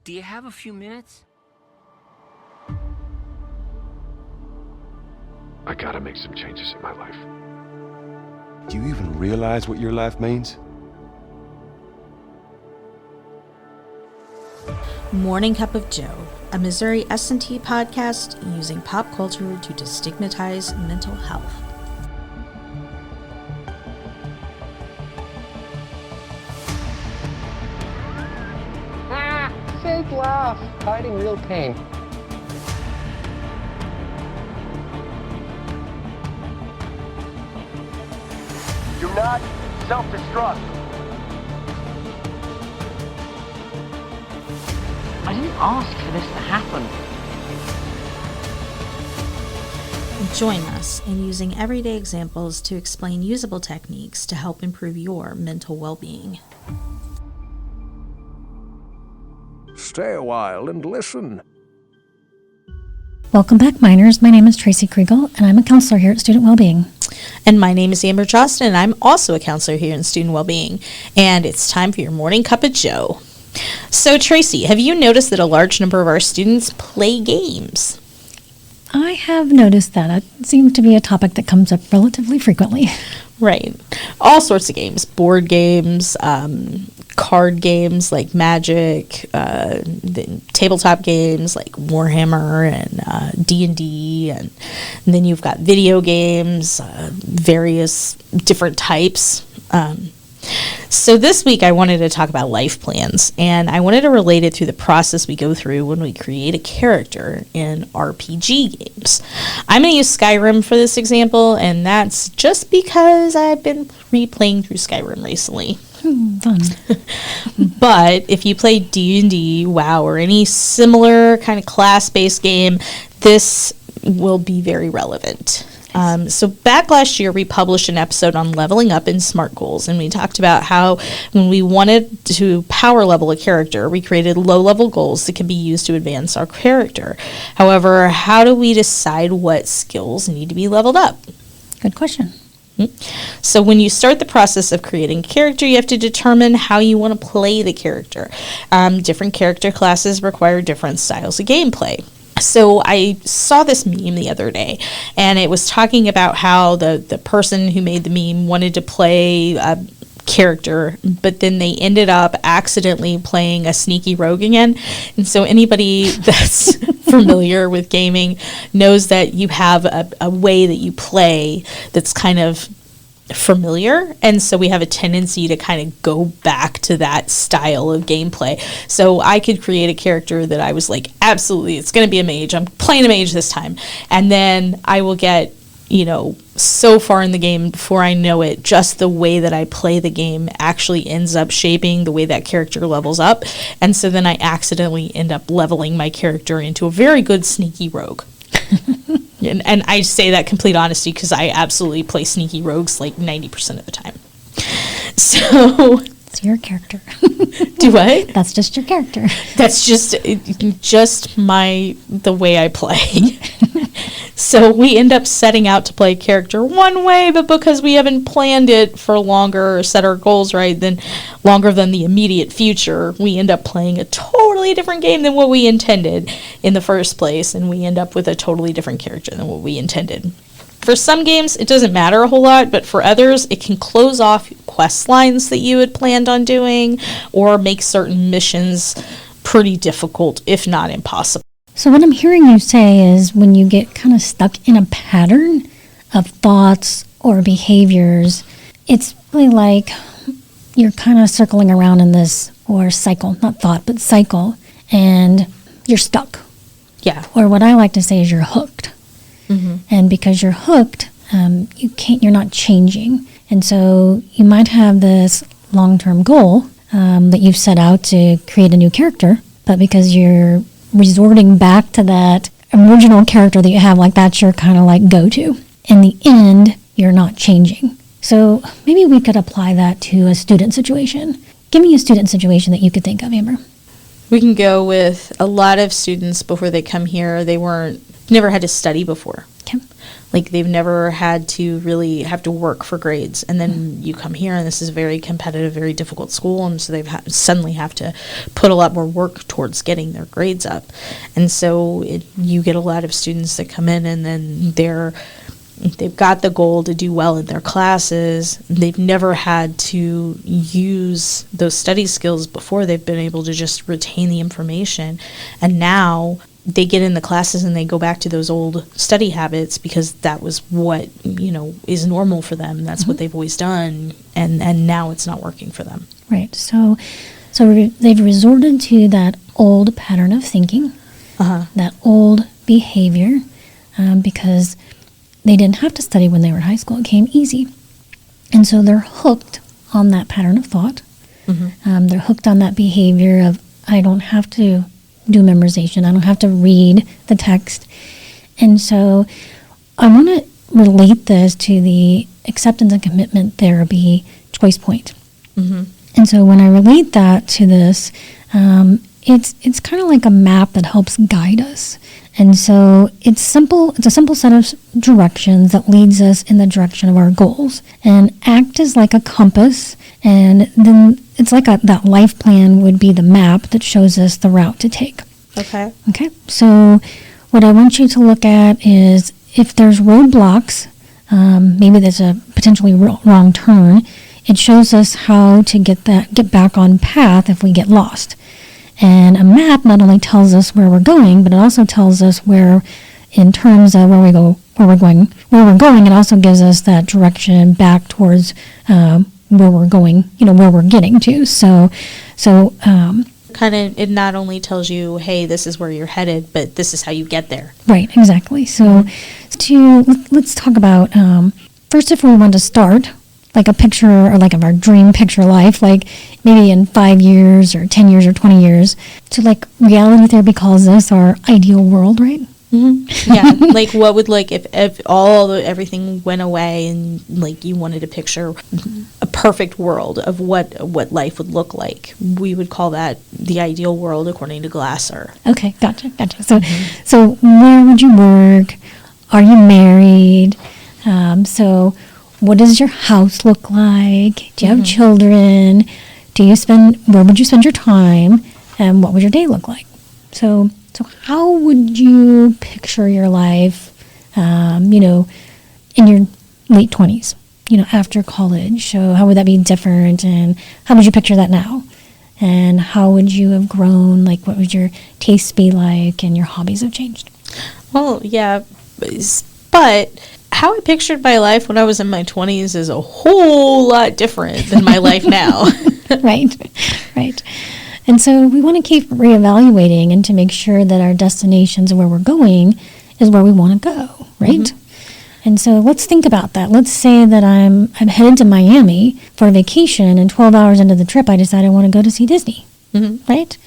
Do you have a few minutes? I gotta make some changes in my life. Do you even realize what your life means? Morning Cup of Joe, a Missouri S&T podcast using pop culture to destigmatize mental health. Fake laugh, hiding real pain. Do not self-destruct. I didn't ask for this to happen. Join us in using everyday examples to explain usable techniques to help improve your mental well-being. Stay a while and listen. Welcome back, minors. My name is Tracy Kriegel, and I'm a counselor here at Student Wellbeing. And my name is Amber Johnston, and I'm also a counselor here in Student Wellbeing. And it's time for your Morning Cup of Joe. So, Tracy, have you noticed that a large number of our students play games? I have noticed that. It seems to be a topic that comes up relatively frequently. Right. All sorts of games. Board games, card games like Magic, tabletop games like Warhammer and D&D, and then you've got video games, various different types. So this week I wanted to talk about life plans, and I wanted to relate it through the process we go through when we create a character in RPG games. I'm going to use Skyrim for this example, and that's just because I've been replaying through Skyrim recently. Fun. But if you play D&D, WoW, or any similar kind of class-based game, this will be very relevant. So back last year, we published an episode on leveling up in SMART goals, and we talked about how when we wanted to power level a character, we created low-level goals that can be used to advance our character. However, how do we decide what skills need to be leveled up? Good question. So when you start the process of creating a character, you have to determine how you want to play the character. Different character classes require different styles of gameplay. So I saw this meme the other day, and it was talking about how the person who made the meme wanted to play a character, but then they ended up accidentally playing a sneaky rogue again. And so anybody that's familiar with gaming knows that you have a way that you play that's kind of familiar, and so we have a tendency to kind of go back to that style of gameplay. So I could create a character that I was like, absolutely, it's going to be a mage. I'm playing a mage this time. And then I will get, so far in the game before I know it, just the way that I play the game actually ends up shaping the way that character levels up. And so then I accidentally end up leveling my character into a very good sneaky rogue. And I say that complete honesty because I absolutely play sneaky rogues like 90% of the time. So It's your character. do what? That's just your character. That's just the way I play. So we end up setting out to play a character one way, but because we haven't planned it for longer or set our goals right, then longer than the immediate future, we end up playing a totally different game than what we intended in the first place, and we end up with a totally different character than what we intended. For some games, it doesn't matter a whole lot, but for others, it can close off quest lines that you had planned on doing or make certain missions pretty difficult, if not impossible. So what I'm hearing you say is when you get kind of stuck in a pattern of thoughts or behaviors, it's really like you're kind of circling around in this, or cycle, not thought, but cycle, and you're stuck. Yeah. Or what I like to say is you're hooked. Mm-hmm. And because you're hooked, you're not changing. And so you might have this long-term goal that you've set out to create a new character, but because you're resorting back to that original character that you have, like that's your kind of like go-to. In the end, you're not changing. So maybe we could apply that to a student situation. Give me a student situation that you could think of, Amber. We can go with a lot of students before they come here. They never had to study before. Okay. Like they've never had to really have to work for grades. And then you come here and this is a very competitive, very difficult school. And so they've suddenly have to put a lot more work towards getting their grades up. And so you get a lot of students that come in and then they've got the goal to do well in their classes. They've never had to use those study skills before. They've been able to just retain the information. And now they get in the classes and they go back to those old study habits because that was what, is normal for them. That's what they've always done. And now it's not working for them. Right. So they've resorted to that old pattern of thinking, that old behavior, because they didn't have to study when they were in high school. It came easy. And so they're hooked on that pattern of thought. They're hooked on that behavior of, I don't have to do memorization. I don't have to read the text. And so I want to relate this to the acceptance and commitment therapy choice point. And so when I relate that to this, it's kind of like a map that helps guide us. And so it's simple. It's a simple set of directions that leads us in the direction of our goals. And ACT is like a compass, and then it's like that life plan would be the map that shows us the route to take. Okay. Okay. So what I want you to look at is if there's roadblocks, maybe there's a potentially wrong turn, it shows us how to get back on path if we get lost. And a map not only tells us where we're going, but it also tells us where, in terms of where we're going, it also gives us that direction back towards where we're going, where we're getting to. So kind of, it not only tells you, hey, this is where you're headed, but this is how you get there. Right, exactly. So let's talk about, first, if we want to start, like a picture, or like of our dream picture life, like maybe in 5 years or 10 years or 20 years. So like reality therapy calls this our ideal world, right? Yeah, like what would, like, if everything went away and like you wanted to picture a perfect world of what life would look like, we would call that the ideal world according to Glasser. Okay, gotcha. So where would you work? Are you married? So what does your house look like? Do you have children? Where would you spend your time? And what would your day look like? So how would you picture your life, in your late 20s, after college? So how would that be different? And how would you picture that now? And how would you have grown? Like, what would your tastes be like? And your hobbies have changed? Well, yeah, but how I pictured my life when I was in my 20s is a whole lot different than my life now. Right. And so we want to keep reevaluating and to make sure that our destinations and where we're going is where we want to go, right? And so let's think about that. Let's say that I'm headed to Miami for a vacation, and 12 hours into the trip, I decide I want to go to see Disney, right?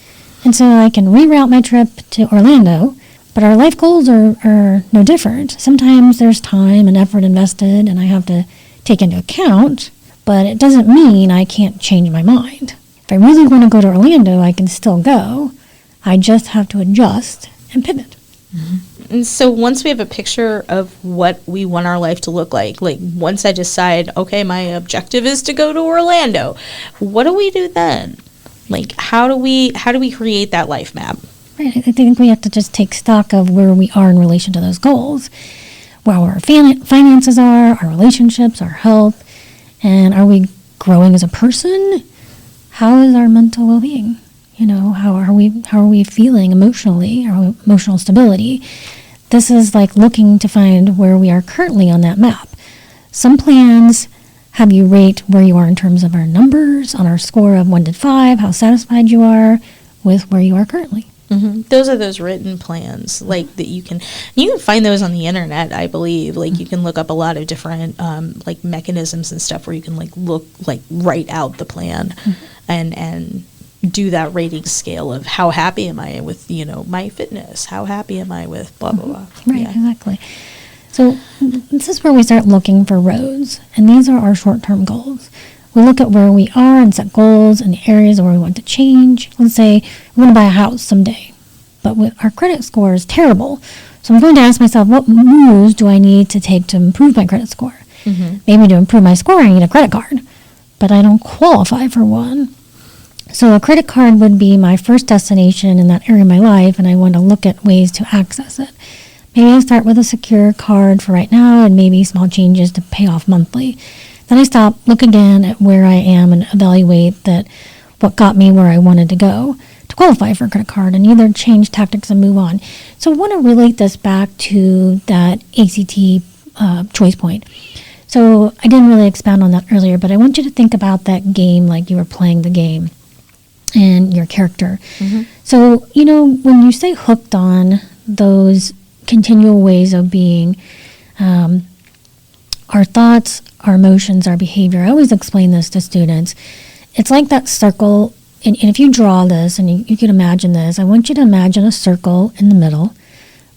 And so I can reroute my trip to Orlando, but our life goals are no different. Sometimes there's time and effort invested, and I have to take into account, but it doesn't mean I can't change my mind. If I really want to go to Orlando, I can still go. I just have to adjust and pivot. And so once we have a picture of what we want our life to look like once I decide, okay, my objective is to go to Orlando, what do we do then? Like, how do we create that life map? Right. I think we have to just take stock of where we are in relation to those goals, where our finances are, our relationships, our health, and are we growing as a person? How is our mental well-being? How are we feeling emotionally, our emotional stability? This is like looking to find where we are currently on that map. Some plans have you rate where you are in terms of our numbers, on our score of 1 to 5, how satisfied you are with where you are currently. Those are those written plans, like that you can find those on the internet, I believe. Like you can look up a lot of different like mechanisms and stuff where you can write out the plan and do that rating scale of how happy am I with my fitness, how happy am I with blah blah blah. Right, exactly. So this is where we start looking for roads, and these are our short-term goals. We look at where we are and set goals in the areas where we want to change. Let's say we want to buy a house someday, but our credit score is terrible. So I'm going to ask myself, what moves do I need to take to improve my credit score? Maybe to improve my score, I need a credit card, but I don't qualify for one. So a credit card would be my first destination in that area of my life, and I want to look at ways to access it. Maybe I start with a secure card for right now and maybe small changes to pay off monthly. Then I stop, look again at where I am and evaluate that what got me where I wanted to go to qualify for a credit card, and either change tactics and move on. So I want to relate this back to that ACT choice point. So I didn't really expound on that earlier, but I want you to think about that game like you were playing the game and your character. So, when you say hooked on those continual ways of being, our thoughts, our emotions, our behavior, I always explain this to students. It's like that circle, and if you draw this and you can imagine this, I want you to imagine a circle in the middle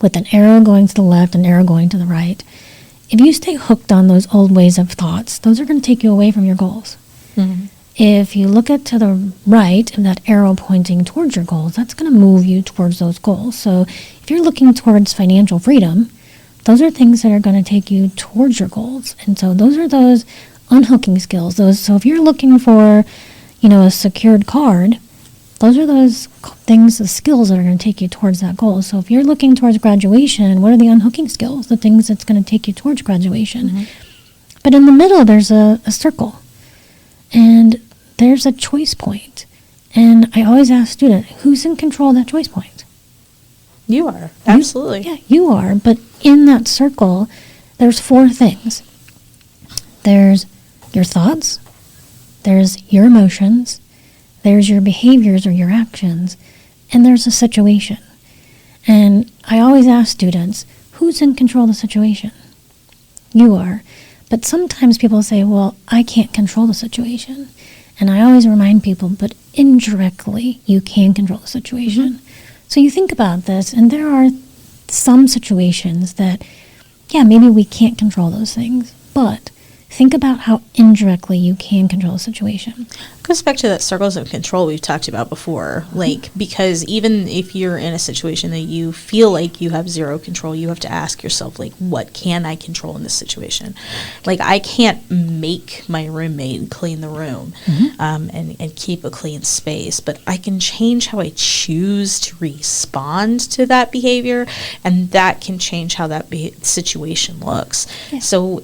with an arrow going to the left and an arrow going to the right. If you stay hooked on those old ways of thoughts, those are going to take you away from your goals. If you look at to the right of that arrow pointing towards your goals, that's going to move you towards those goals. So if you're looking towards financial freedom, those are things that are going to take you towards your goals. And so those are those unhooking skills. So if you're looking for, a secured card, those are those things, the skills that are going to take you towards that goal. So if you're looking towards graduation, what are the unhooking skills? The things that's going to take you towards graduation. But in the middle, there's a circle. And there's a choice point. And I always ask students, who's in control of that choice point? You are. Absolutely. Yeah, you are. But in that circle, there's 4 things. There's your thoughts. There's your emotions. There's your behaviors or your actions. And there's a situation. And I always ask students, who's in control of the situation? You are. But sometimes people say, well, I can't control the situation. And I always remind people, but indirectly, you can control the situation. So you think about this, and there are some situations that, maybe we can't control those things, but think about how indirectly you can control a situation. Goes back to that circles of control we've talked about before. Because even if you're in a situation that you feel like you have zero control, you have to ask yourself, what can I control in this situation? I can't make my roommate clean the room and keep a clean space, but I can change how I choose to respond to that behavior, and that can change how that situation looks. So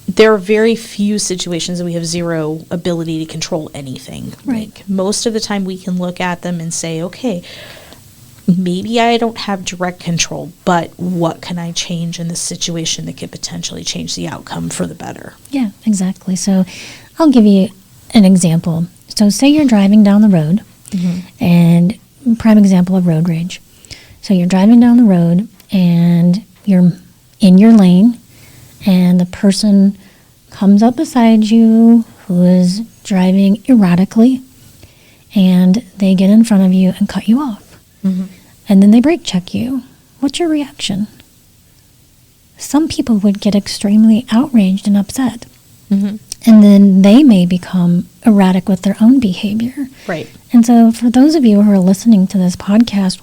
there are very few situations that we have zero ability to control anything. Right. Most of the time we can look at them and say, okay, maybe I don't have direct control, but what can I change in this situation that could potentially change the outcome for the better? Yeah, exactly. So I'll give you an example. So say you're driving down the road, and prime example of road rage. So you're driving down the road and you're in your lane, and the person comes up beside you who is driving erratically, and they get in front of you and cut you off. And then they brake check you. What's your reaction? Some people would get extremely outraged and upset. And then they may become erratic with their own behavior. Right. And so for those of you who are listening to this podcast,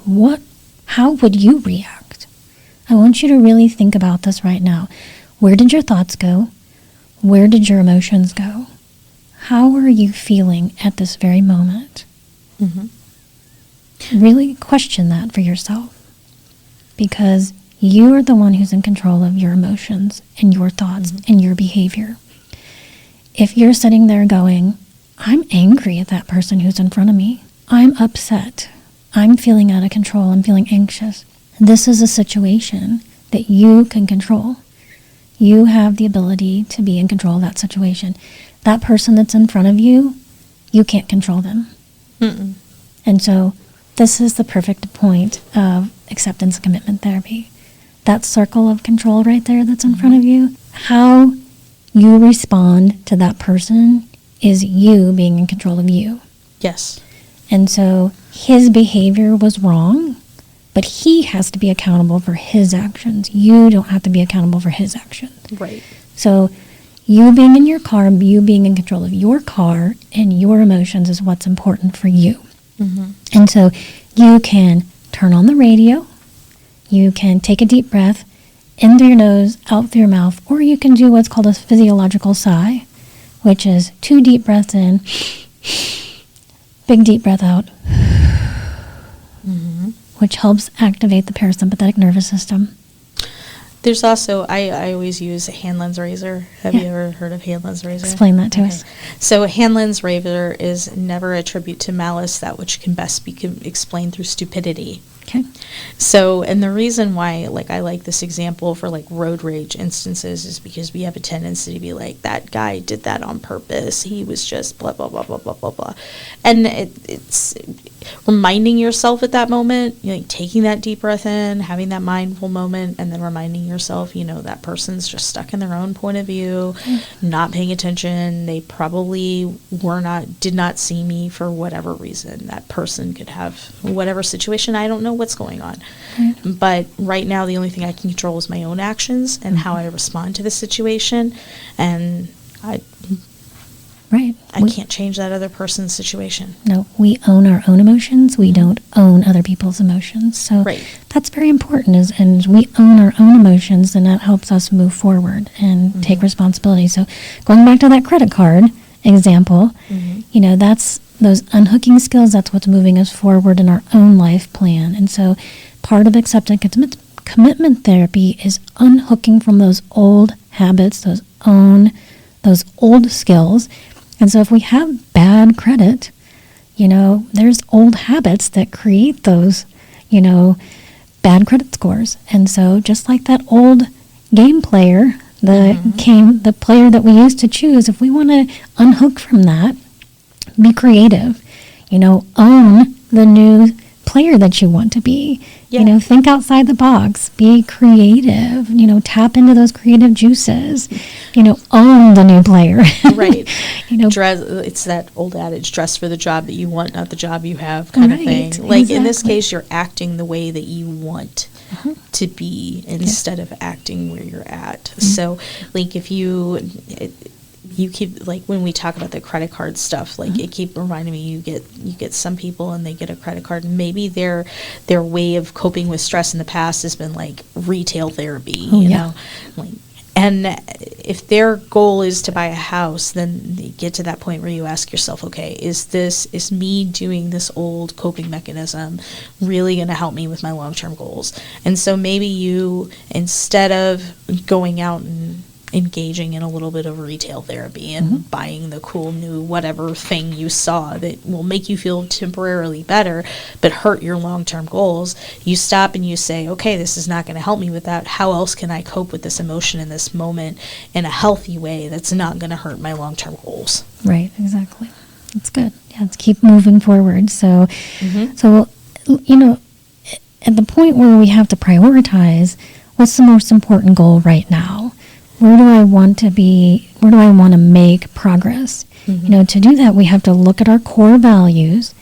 how would you react? I want you to really think about this right now. Where did your thoughts go? Where did your emotions go? How are you feeling at this very moment? Really question that for yourself, because you are the one who's in control of your emotions and your thoughts and your behavior. If you're sitting there going, I'm angry at that person who's in front of me. I'm upset. I'm feeling out of control. I'm feeling anxious. This is a situation that you can control. You have the ability to be in control of that situation. That person that's in front of you, you can't control them. And so this is the perfect point of acceptance and commitment therapy. That circle of control right there that's in front of you, how you respond to that person is you being in control of you. Yes. And so his behavior was wrong, but he has to be accountable for his actions. You don't have to be accountable for his actions. Right. So you being in your car, you being in control of your car and your emotions is what's important for you. And so you can turn on the radio You can take a deep breath in through your nose, out through your mouth, or you can do what's called a physiological sigh, which is 2 deep breaths in, big deep breath out, which helps activate the parasympathetic nervous system. There's also, I always use a hand lens razor. Have you ever heard of hand lens razor? Explain that to us. So a hand lens razor is never a tribute to malice, that which can best be explained through stupidity. Okay. So, and the reason why, like, I like this example for, like, road rage instances is because we have a tendency to be like, that guy did that on purpose. He was just blah, blah, blah, blah, blah, blah, blah. And it's reminding yourself at that moment, you know, like, taking that deep breath in, having that mindful moment, and then reminding yourself, you know, that person's just stuck in their own point of view, not paying attention. They probably did not see me for whatever reason. That person could have whatever situation. I don't know what's going on. But right now, the only thing I can control is my own actions and how I respond to the situation. And I can't change that other person's situation. No, we own our own emotions. We don't own other people's emotions. So that's very important. And we own our own emotions, and that helps us move forward and take responsibility. So going back to that credit card example, you know, that's those unhooking skills. That's what's moving us forward in our own life plan. And so part of acceptance commitment therapy is unhooking from those old habits, those old skills. And so if we have bad credit, you know, there's old habits that create those, you know, bad credit scores. And so just like that old game player, the player that we used to choose, if we want to unhook from that, be creative, you know, own the new player that you want to be. You know, think outside the box, be creative, you know, tap into those creative juices, you know, own the new player. Right. You know, it's that old adage, dress for the job that you want, not the job you have, kind of thing. Like in this case, you're acting the way that you want to be instead of acting where you're at. So like if you keep, like when we talk about the credit card stuff, like it keep reminding me, you get some people and they get a credit card and maybe their way of coping with stress in the past has been like retail therapy, you know, like, and if their goal is to buy a house, then you get to that point where you ask yourself, okay, is me doing this old coping mechanism really going to help me with my long-term goals? And so maybe you, instead of going out and engaging in a little bit of retail therapy and buying the cool new whatever thing you saw that will make you feel temporarily better but hurt your long-term goals, you stop and you say, okay, this is not going to help me with that. How else can I cope with this emotion in this moment in a healthy way that's not going to hurt my long-term goals? Right, exactly. That's good. Yeah, let's keep moving forward. So, so, you know, at the point where we have to prioritize, what's the most important goal right now? Where do I want to be? Where do I want to make progress? You know, to do that, we have to look at our core values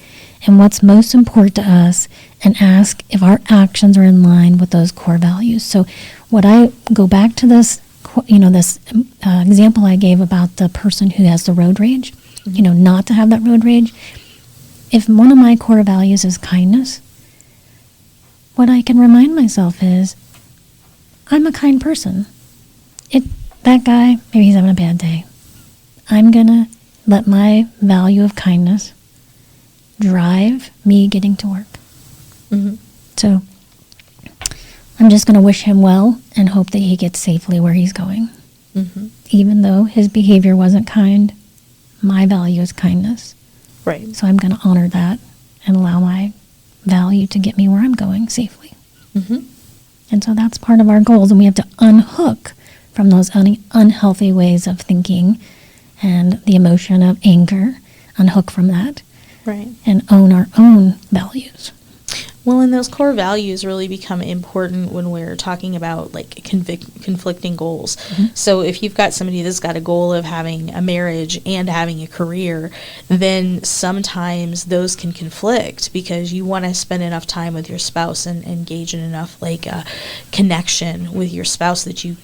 and what's most important to us and ask if our actions are in line with those core values. So what I go back to this, you know, this example I gave about the person who has the road rage, you know, not to have that road rage. If one of my core values is kindness, what I can remind myself is I'm a kind person. That guy, maybe he's having a bad day. I'm going to let my value of kindness drive me getting to work. So I'm just going to wish him well and hope that he gets safely where he's going. Even though his behavior wasn't kind, my value is kindness. Right. So I'm going to honor that and allow my value to get me where I'm going safely. And so that's part of our goals, and we have to unhook from those unhealthy ways of thinking and the emotion of anger, unhook from that, and own our own values. Well, and those core values really become important when we're talking about like conflicting goals. So if you've got somebody that's got a goal of having a marriage and having a career, then sometimes those can conflict because you want to spend enough time with your spouse and engage in enough like connection with your spouse that you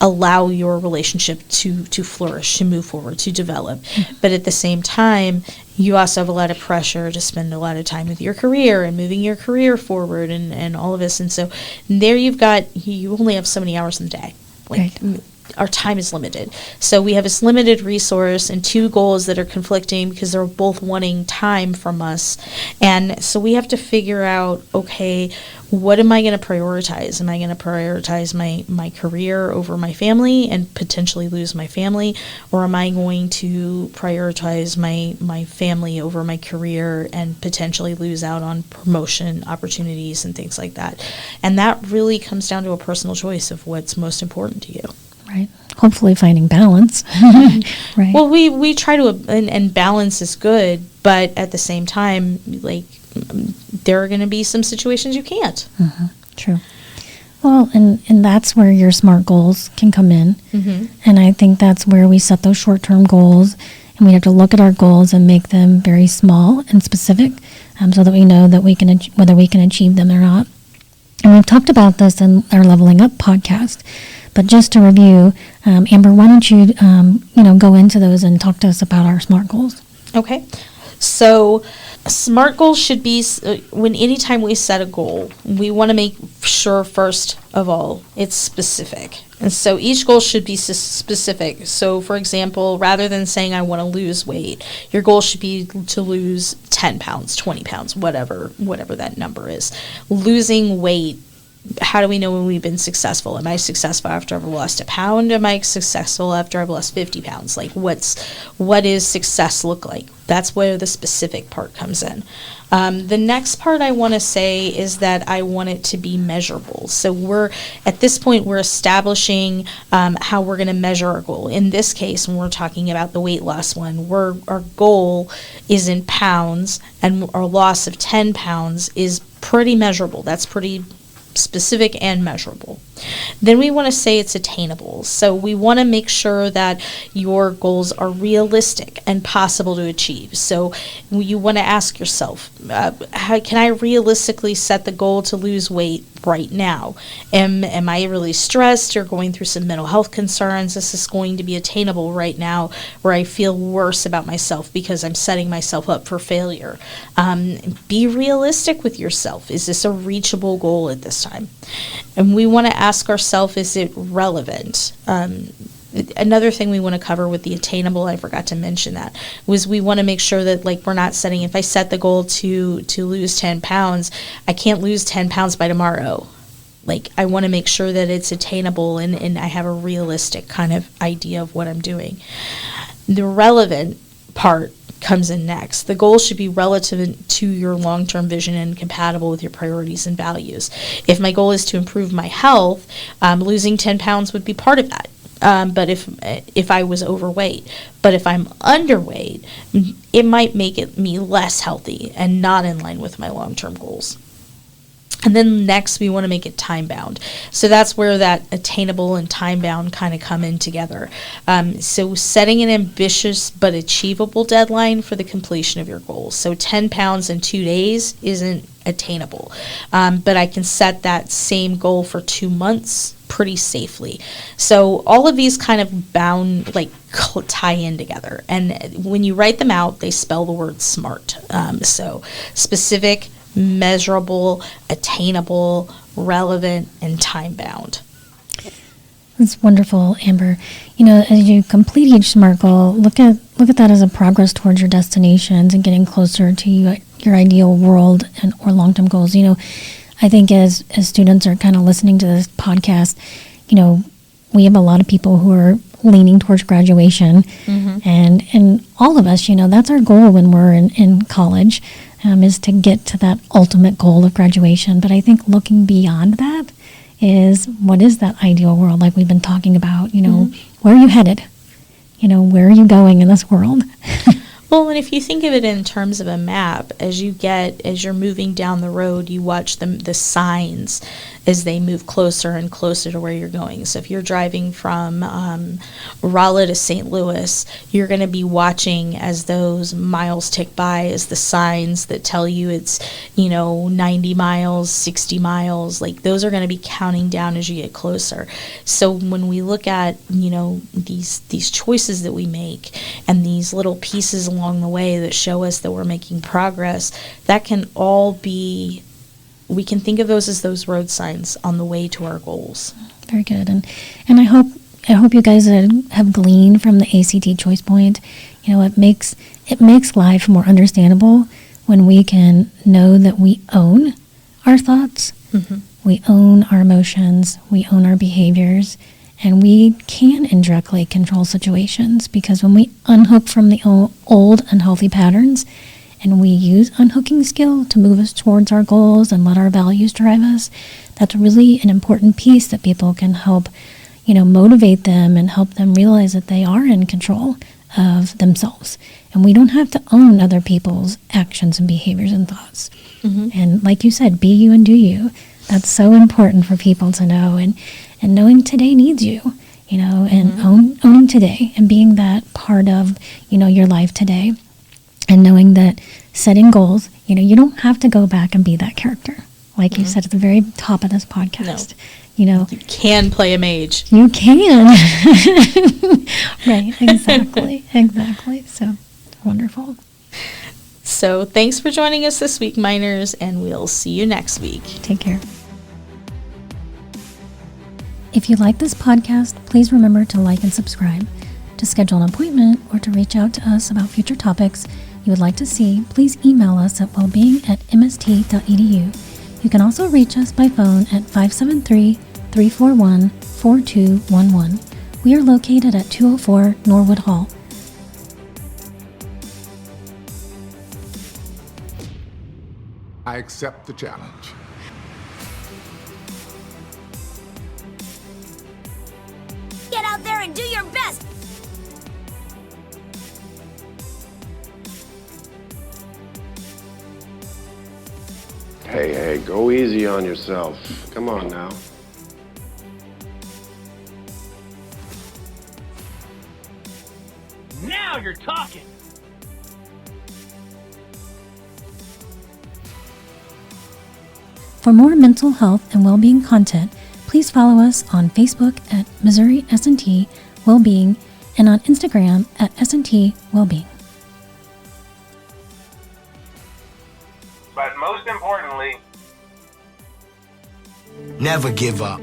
allow your relationship to flourish, to move forward, to develop. But at the same time, You also have a lot of pressure to spend a lot of time with your career and moving your career forward and all of this. And so there you only have so many hours in the day. Like, Right. our time is limited. So we have this limited resource and two goals that are conflicting because they're both wanting time from us. And so we have to figure out, okay, what am I going to prioritize? Am I going to prioritize my career over my family and potentially lose my family? Or am I going to prioritize my family over my career and potentially lose out on promotion opportunities and things like that? And that really comes down to a personal choice of what's most important to you. Right. Hopefully finding balance. Right. Well, we try to, and balance is good, but at the same time, like, there are going to be some situations you can't. True. Well, and that's where your SMART goals can come in. And I think that's where we set those short-term goals, and we have to look at our goals and make them very small and specific, so that we know that we can whether we can achieve them or not. And we've talked about this in our Leveling Up podcast. But just to review, Amber, why don't you, go into those and talk to us about our SMART goals? Okay. So SMART goals should be, anytime we set a goal, we want to make sure, first of all, it's specific. And so each goal should be specific. So, for example, rather than saying I want to lose weight, your goal should be to lose 10 pounds, 20 pounds, whatever that number is. Losing weight, how do we know when we've been successful? Am I successful after I've lost a pound? Am I successful after I've lost 50 pounds? Like, what is success look like? That's where the specific part comes in. The next part I want to say is that I want it to be measurable. So at this point, we're establishing how we're going to measure our goal. In this case, when we're talking about the weight loss one, our goal is in pounds, and our loss of 10 pounds is pretty measurable. That's pretty specific and measurable. Then we want to say it's attainable. So we want to make sure that your goals are realistic and possible to achieve. So you want to ask yourself, can I realistically set the goal to lose weight right now? Am I really stressed or going through some mental health concerns? Is this going to be attainable right now, where I feel worse about myself because I'm setting myself up for failure? Be realistic with yourself. Is this a reachable goal at this time? And we want to ask ourselves, is it relevant? Another thing we want to cover with the attainable, I forgot to mention that, was we want to make sure that, like, we're not setting, if I set the goal to lose 10 pounds, I can't lose 10 pounds by tomorrow. Like, I want to make sure that it's attainable and I have a realistic kind of idea of what I'm doing. The relevant part comes in next. The goal should be relative to your long-term vision and compatible with your priorities and values. If my goal is to improve my health, losing 10 pounds would be part of that. But if I was overweight, but if I'm underweight, it might make me less healthy and not in line with my long-term goals. And then next, we want to make it time-bound. So that's where that attainable and time-bound kind of come in together. So setting an ambitious but achievable deadline for the completion of your goals. So 10 pounds in 2 days isn't attainable. But I can set that same goal for 2 months pretty safely. So all of these kind of tie in together. And when you write them out, they spell the word SMART. So specific, measurable, attainable, relevant, and time-bound. That's wonderful, Amber. As you complete each SMART goal, look at that as a progress towards your destinations and getting closer to your ideal world or long-term goals. I think as students are kind of listening to this podcast, we have a lot of people who are leaning towards graduation, and all of us, that's our goal when we're in college, is to get to that ultimate goal of graduation. But I think looking beyond that is, what is that ideal world, like we've been talking about? Where are you headed? Where are you going in this world? Well, and if you think of it in terms of a map, as you're moving down the road, you watch the signs as they move closer and closer to where you're going. So if you're driving from Raleigh to St. Louis, you're going to be watching as those miles tick by, as the signs that tell you it's, 90 miles, 60 miles, like those are going to be counting down as you get closer. So when we look at, these choices that we make and these little pieces along the way that show us that we're making progress, that can all be, we can think of those as those road signs on the way to our goals. Very good. And I hope you guys have gleaned from the ACT Choice Point. It makes life more understandable when we can know that we own our thoughts, we own our emotions, we own our behaviors, and we can indirectly control situations, because when we unhook from the old unhealthy patterns and we use unhooking skill to move us towards our goals and let our values drive us, that's really an important piece that people can help, motivate them and help them realize that they are in control of themselves. And we don't have to own other people's actions and behaviors and thoughts. And like you said, be you and do you. That's so important for people to know. And knowing today needs you, and owning today and being that part of, your life today. And knowing that setting goals, you don't have to go back and be that character. Like you said at the very top of this podcast. You can play a mage. You can. Right, exactly. So wonderful. So thanks for joining us this week, Miners, and we'll see you next week. Take care. If you like this podcast, please remember to like and subscribe. To schedule an appointment or to reach out to us about future topics you would like to see, please email us at wellbeing@mst.edu. You can also reach us by phone at 573-341-4211. We are located at 204 Norwood Hall. I accept the challenge. Get out there and do your best! Hey, go easy on yourself. Come on now. Now you're talking! For more mental health and well-being content, please follow us on Facebook at Missouri S&T Wellbeing and on Instagram at S&T Wellbeing. But most importantly, never give up.